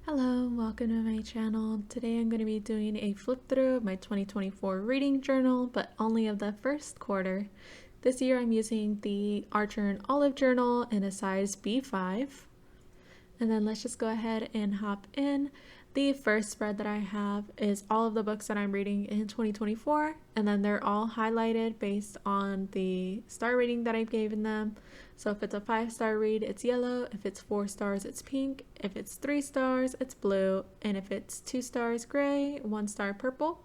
Hello, welcome to my channel. Today I'm going to be doing a flip through of my 2024 reading journal, but only of the first quarter. This year I'm using the Archer and Olive journal in a size B5. And then let's just go ahead and hop in. The first spread that I have is all of the books that I'm reading in 2024, and then they're all highlighted based on the star rating that I've given them. So if it's a 5-star read, it's yellow. If it's 4 stars, it's pink. If it's 3 stars, it's blue. And if it's 2 stars, gray, 1 star, purple.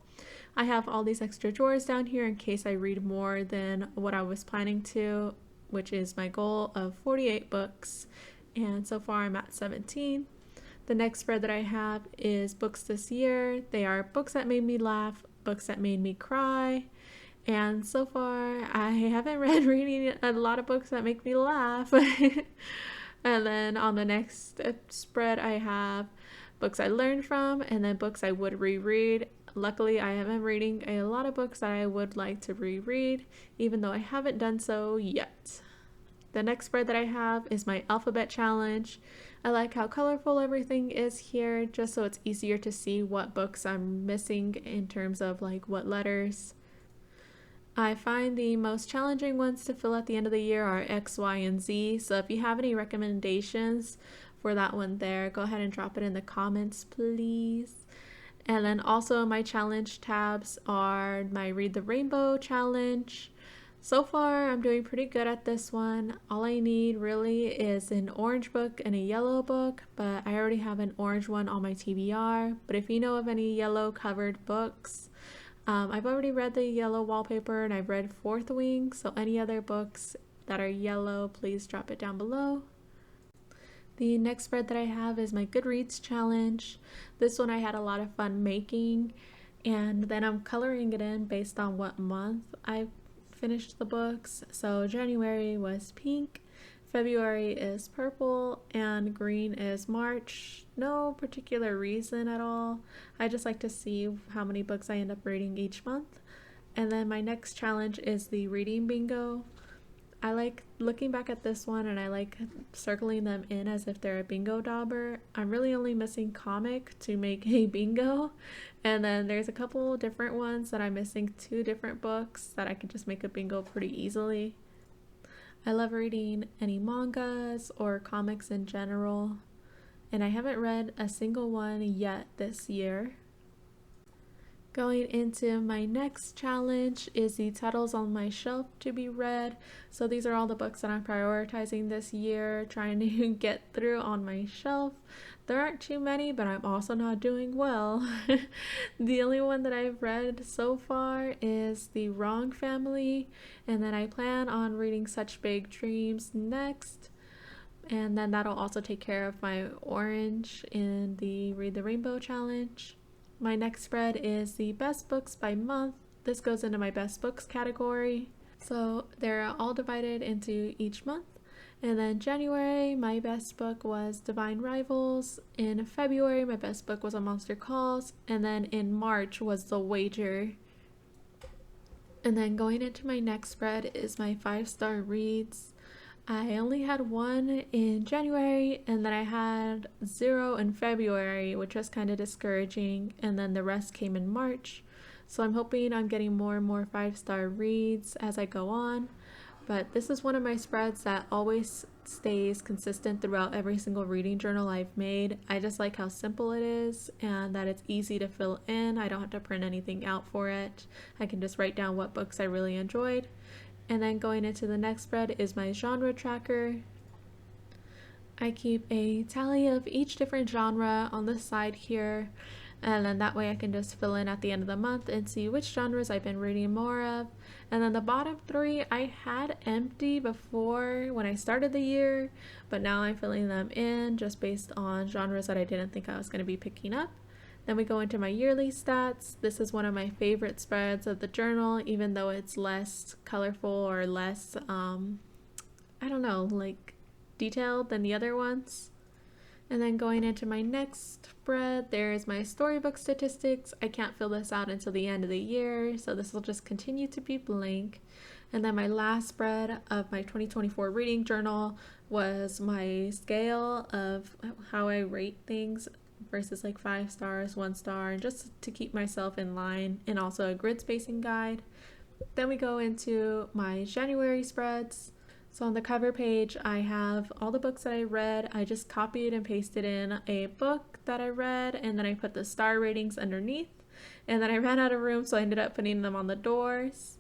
I have all these extra drawers down here in case I read more than what I was planning to, which is my goal of 48 books. And so far I'm at 17. The next spread that I have is books this year. They are books that made me laugh, books that made me cry. And so far, I haven't reading a lot of books that make me laugh. And then on the next spread, I have books I learned from and then books I would reread. Luckily, I have been reading a lot of books that I would like to reread, even though I haven't done so yet. The next spread that I have is my alphabet challenge. I like how colorful everything is here, just so it's easier to see what books I'm missing in terms of like what letters. I find the most challenging ones to fill at the end of the year are X, Y, and Z. So if you have any recommendations for that one there, go ahead and drop it in the comments, please. And then also my challenge tabs are my Read the Rainbow challenge. So far, I'm doing pretty good at this one. All I need really is an orange book and a yellow book, but I already have an orange one on my TBR. But if you know of any yellow covered books, I've already read the yellow wallpaper and I've read Fourth Wing, so any other books that are yellow, please drop it down below. The next spread that I have is my Goodreads challenge. This one I had a lot of fun making, and then I'm coloring it in based on what month I finished the books. So January was pink, February is purple, and green is March. No particular reason at all. I just like to see how many books I end up reading each month. And then my next challenge is the reading bingo. I like looking back at this one and I like circling them in as if they're a bingo dauber. I'm really only missing comic to make a bingo. And then there's a couple different ones that I'm missing 2 different books that I can just make a bingo pretty easily. I love reading any mangas or comics in general. And I haven't read a single one yet this year. Going into my next challenge is the titles on my shelf to be read. So these are all the books that I'm prioritizing this year, trying to get through on my shelf. There aren't too many, but I'm also not doing well. The only one that I've read so far is The Wrong Family, and then I plan on reading Such Big Dreams next. And then that'll also take care of my orange in the Read the Rainbow challenge. My next spread is the best books by month. This goes into my best books category. So they're all divided into each month. And then January, my best book was Divine Rivals. In February, my best book was A Monster Calls. And then in March was The Wager. And then going into my next spread is my 5-star reads. I only had 1 in January, and then I had 0 in February, which was kind of discouraging, and then the rest came in March. So I'm hoping I'm getting more and more 5-star reads as I go on. But this is one of my spreads that always stays consistent throughout every single reading journal I've made. I just like how simple it is and that it's easy to fill in. I don't have to print anything out for it. I can just write down what books I really enjoyed. And then going into the next spread is my genre tracker. I keep a tally of each different genre on the side here, and then that way I can just fill in at the end of the month and see which genres I've been reading more of. And then the bottom 3 I had empty before when I started the year, but now I'm filling them in just based on genres that I didn't think I was going to be picking up. Then we go into my yearly stats. This is one of my favorite spreads of the journal, even though it's less colorful or less, like detailed than the other ones. And then going into my next spread, there's my storybook statistics. I can't fill this out until the end of the year, so this will just continue to be blank. And then my last spread of my 2024 reading journal was my scale of how I rate things versus like 5 stars, 1 star, and just to keep myself in line, and also a grid spacing guide. Then we go into my January spreads. So on the cover page, I have all the books that I read. I just copied and pasted in a book that I read, and then I put the star ratings underneath. And then I ran out of room, so I ended up putting them on the doors.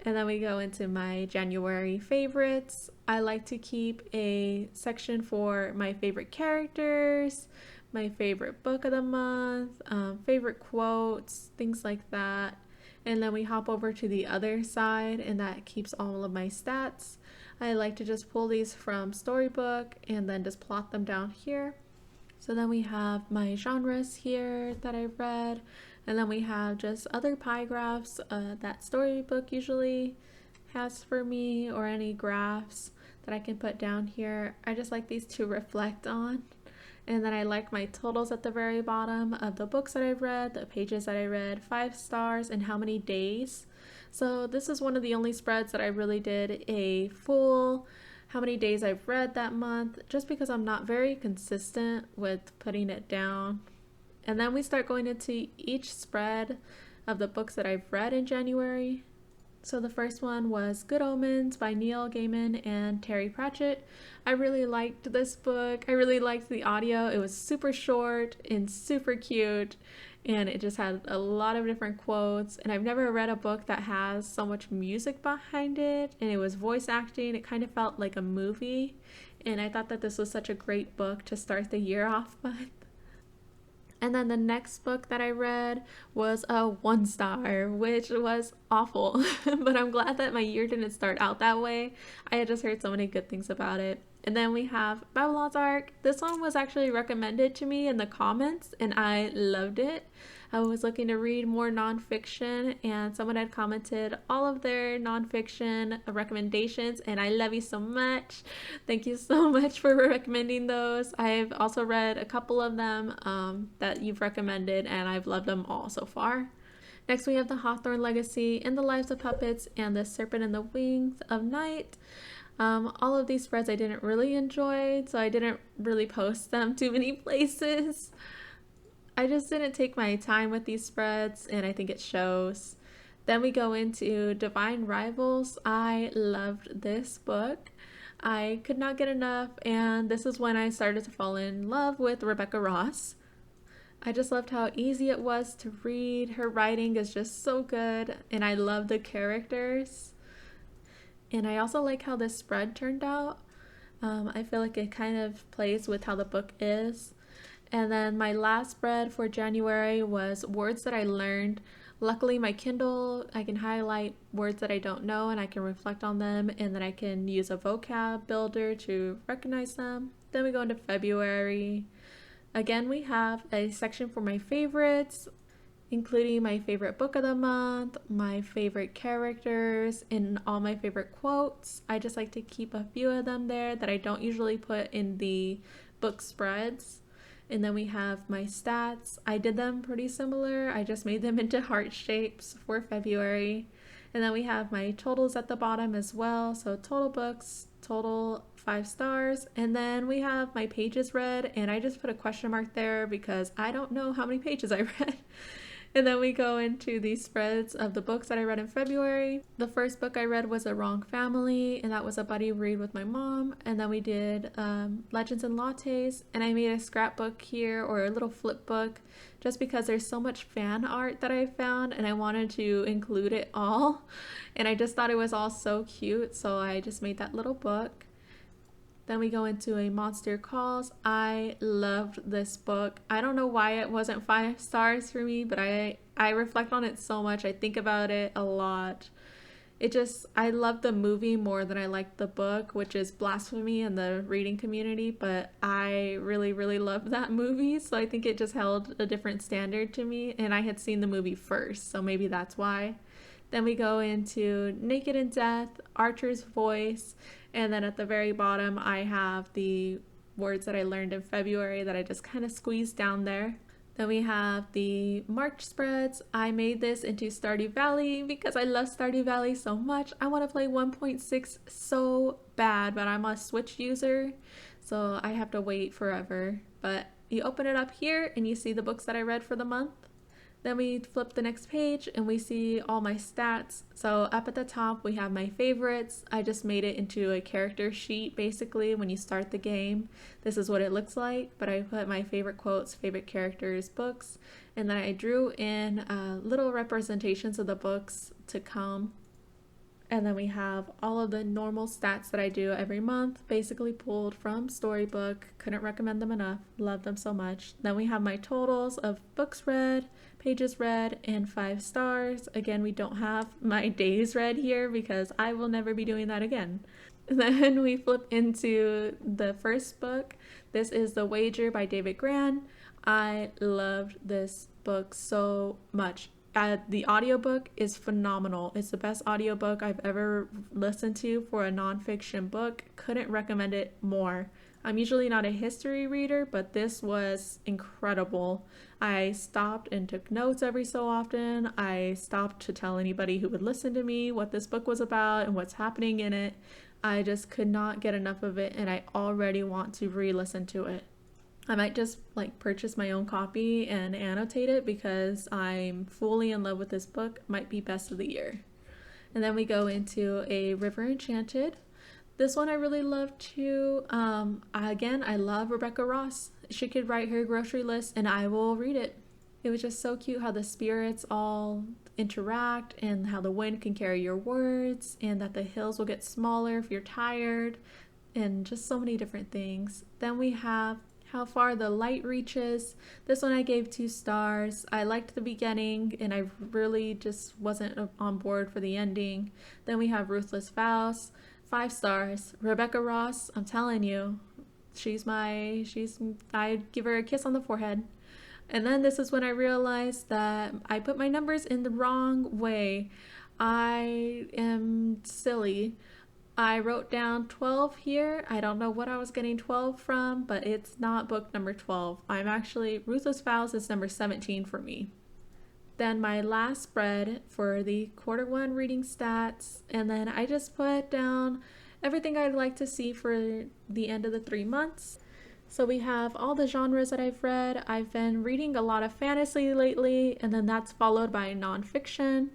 And then we go into my January favorites. I like to keep a section for my favorite characters, my favorite book of the month, favorite quotes, things like that. And then we hop over to the other side, and that keeps all of my stats. I like to just pull these from Storybook and then just plot them down here. So then we have my genres here that I read, and then we have just other pie graphs that Storybook usually has for me, or any graphs that I can put down here. I just like these to reflect on. And then I like my totals at the very bottom of the books that I've read, the pages that I read, 5 stars, and how many days. So this is one of the only spreads that I really did a full how many days I've read that month, just because I'm not very consistent with putting it down. And then we start going into each spread of the books that I've read in January. So the first one was Good Omens by Neil Gaiman and Terry Pratchett. I really liked this book. I really liked the audio. It was super short and super cute, and it just had a lot of different quotes. And I've never read a book that has so much music behind it, and it was voice acting. It kind of felt like a movie, and I thought that this was such a great book to start the year off with. And then the next book that I read was a 1 star, which was awful. But I'm glad that my year didn't start out that way. I had just heard so many good things about it. And then we have Babylon's Ark. This one was actually recommended to me in the comments, and I loved it. I was looking to read more nonfiction, and someone had commented all of their nonfiction recommendations, and I love you so much. Thank you so much for recommending those. I've also read a couple of them that you've recommended, and I've loved them all so far. Next, we have The Hawthorne Legacy, In the Lives of Puppets, and The Serpent and the Wings of Night. All of these spreads I didn't really enjoy, so I didn't really post them too many places. I just didn't take my time with these spreads, and I think it shows. Then we go into Divine Rivals. I loved this book. I could not get enough, and this is when I started to fall in love with Rebecca Ross. I just loved how easy it was to read. Her writing is just so good, and I love the characters. And I also like how this spread turned out. I feel like it kind of plays with how the book is. And then my last spread for January was words that I learned. Luckily, my Kindle, I can highlight words that I don't know, and I can reflect on them, and then I can use a vocab builder to recognize them. Then we go into February. Again, we have a section for my favorites, including my favorite book of the month, my favorite characters, and all my favorite quotes. I just like to keep a few of them there that I don't usually put in the book spreads. And then we have my stats. I did them pretty similar. I just made them into heart shapes for February. And then we have my totals at the bottom as well. So total books, total 5 stars. And then we have my pages read, and I just put a question mark there because I don't know how many pages I read. And then we go into the spreads of the books that I read in February. The first book I read was The Wrong Family, and that was a buddy read with my mom. And then we did Legends and Lattes, and I made a scrapbook here, or a little flip book, just because there's so much fan art that I found, and I wanted to include it all. And I just thought it was all so cute, so I just made that little book. Then we go into A Monster Calls. I loved this book. I don't know why it wasn't 5 stars for me, but I reflect on it so much. I think about it a lot. I love the movie more than I liked the book, which is blasphemy in the reading community, but I really, really loved that movie, so I think it just held a different standard to me, and I had seen the movie first, so maybe that's why. Then we go into Naked in Death, Archer's Voice, and then at the very bottom I have the words that I learned in February that I just kind of squeezed down there. Then we have the March spreads. I made this into Stardew Valley because I love Stardew Valley so much. I want to play 1.6 so bad, but I'm a Switch user, so I have to wait forever. But you open it up here and you see the books that I read for the month. Then we flip the next page and we see all my stats. So up at the top we have my favorites. I just made it into a character sheet basically when you start the game. This is what it looks like, but I put my favorite quotes, favorite characters, books, and then I drew in little representations of the books to come. And then we have all of the normal stats that I do every month, basically pulled from Storybook. Couldn't recommend them enough. Love them so much. Then we have my totals of books read, pages read, and 5 stars. Again, we don't have my days read here because I will never be doing that again. Then we flip into the first book. This is The Wager by David Grann. I loved this book so much. The audiobook is phenomenal. It's the best audiobook I've ever listened to for a nonfiction book. Couldn't recommend it more. I'm usually not a history reader, but this was incredible. I stopped and took notes every so often. I stopped to tell anybody who would listen to me what this book was about and what's happening in it. I just could not get enough of it, and I already want to re-listen to it. I might just purchase my own copy and annotate it because I'm fully in love with this book. Might be best of the year. And then we go into A River Enchanted. This one I really love too. Again, I love Rebecca Ross. She could write her grocery list and I will read it. It was just so cute how the spirits all interact and how the wind can carry your words and that the hills will get smaller if you're tired and just so many different things. Then we have How Far the Light Reaches. This one I gave 2 stars. I liked the beginning and I really just wasn't on board for the ending. Then we have Ruthless Vows, 5 stars. Rebecca Ross, I'm telling you, I'd give her a kiss on the forehead. And then this is when I realized that I put my numbers in the wrong way. I am silly. I wrote down 12 here. I don't know what I was getting 12 from, but it's not book number 12. Ruthless Vows is number 17 for me. Then my last spread for the Q1 reading stats, and then I just put down everything I'd like to see for the end of the 3 months. So we have all the genres that I've read. I've been reading a lot of fantasy lately, and then that's followed by nonfiction.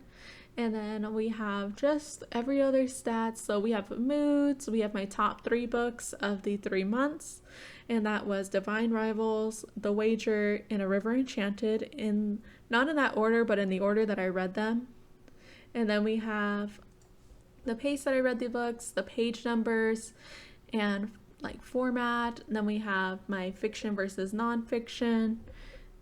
And then we have just every other stats. So we have moods, we have my top 3 books of the 3 months, and that was Divine Rivals, The Wager, and A River Enchanted, not in that order, but in the order that I read them. And then we have the pace that I read the books, the page numbers, and format. And then we have my fiction versus nonfiction.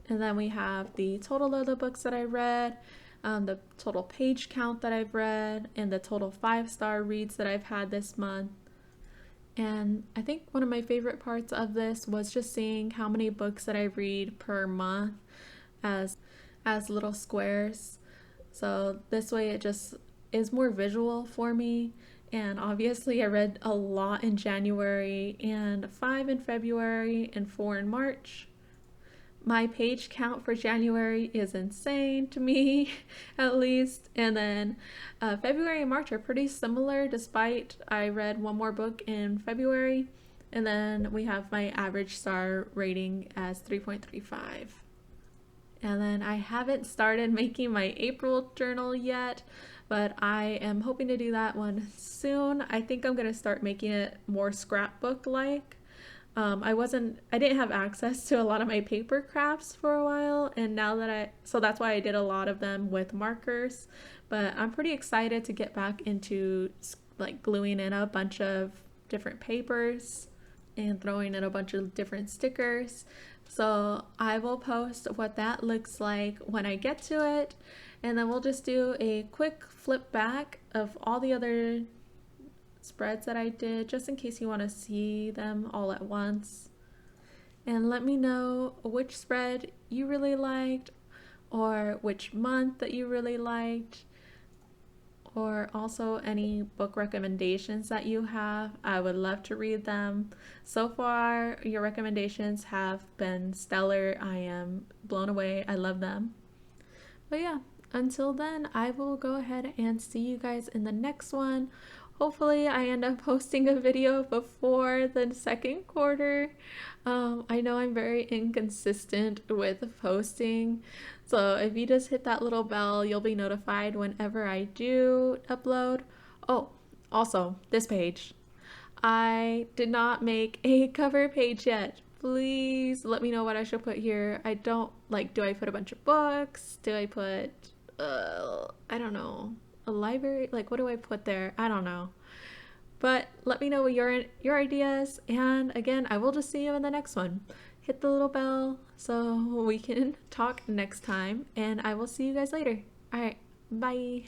And then we have the total of the books that I read, the total page count that I've read, and the total 5-star reads that I've had this month. And I think one of my favorite parts of this was just seeing how many books that I read per month as little squares. So this way it just is more visual for me. And obviously I read a lot in January and 5 in February and 4 in March. My page count for January is insane to me, at least. And then February and March are pretty similar, despite I read 1 more book in February. And then we have my average star rating as 3.35. And then I haven't started making my April journal yet, but I am hoping to do that one soon. I think I'm going to start making it more scrapbook-like. I didn't have access to a lot of my paper crafts for a while, and so that's why I did a lot of them with markers, but I'm pretty excited to get back into gluing in a bunch of different papers and throwing in a bunch of different stickers. So I will post what that looks like when I get to it, and then we'll just do a quick flip back of all the other spreads that I did, just in case you want to see them all at once. And let me know which spread you really liked, or which month that you really liked, or also any book recommendations that you have. I would love to read them. So far, your recommendations have been stellar. I am blown away. I love them. But yeah, until then, I will go ahead and see you guys in the next one. Hopefully I end up posting a video before the second quarter. I know I'm very inconsistent with posting, so if you just hit that little bell, you'll be notified whenever I do upload. Oh, also, this page. I did not make a cover page yet. Please let me know what I should put here. I don't like, do I put a bunch of books? Do I put, I don't know, a library? Like, what do I put there? I don't know. But let me know what your ideas. And again, I will just see you in the next one. Hit the little bell so we can talk next time. And I will see you guys later. All right, bye.